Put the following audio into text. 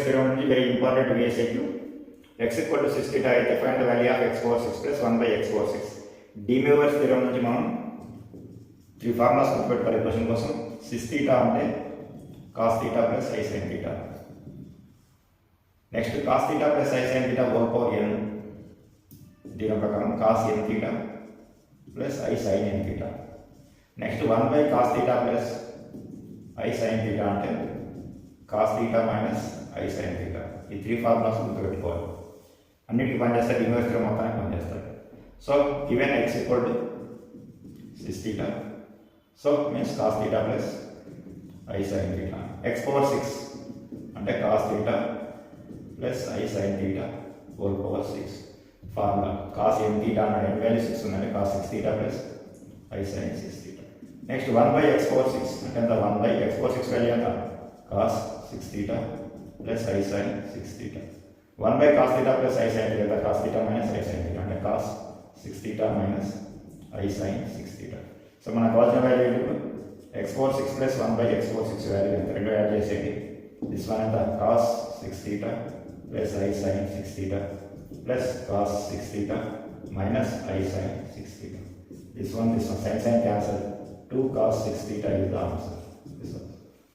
theorem is very important VSAQ. X equal to 6 theta అయితే find the value of x power 6 plus 1 by x power 6. Moivre's theorem నుంచి మనం 3 formulas గుర్తుపెట్టుకోవాలి question కోసం. 6 theta అంటే cos theta plus i sin theta. Next cos theta plus i sin theta whole power n. దీని ప్రకారం cos n theta plus i sin n theta. Next 1 by cos theta plus i sin theta అంటే cos theta minus i sin theta. ఈ 3 formulas గుర్తుపెట్టుకోవాలి. అన్నిటికీ పనిచేస్తాయి, inverse theorem మొత్తానికి పనిచేస్తాయి. So given x equal to 6 theta, so means cos theta plus i sin theta. x power 6 అంటే cos theta plus i sin theta whole power 6. Formula cos n theta అన్నాడు, n value 6 ఉందంటే cos 6 theta plus i sin 6 theta. Next 1 by x power 6 అంటే ఎంత, 1 by x power 6 value ఎంత, cos 6 theta plus i sin 6 theta. 1 by cos theta plus i sin theta, cos theta minus i sin theta అంటే cos 6 theta minus i sin 6 theta. So మనకు కావాల్సిన value ఇప్పుడు x power 6 plus 1 by x power 6 value ఎంత, రెండు add చేసేది. This one ఎంత, cos 6 theta plus i sin 6 theta plus cos 6 theta minus i sin 6 theta. This one sin cancel. 2 cos 6 theta is the answer. This one.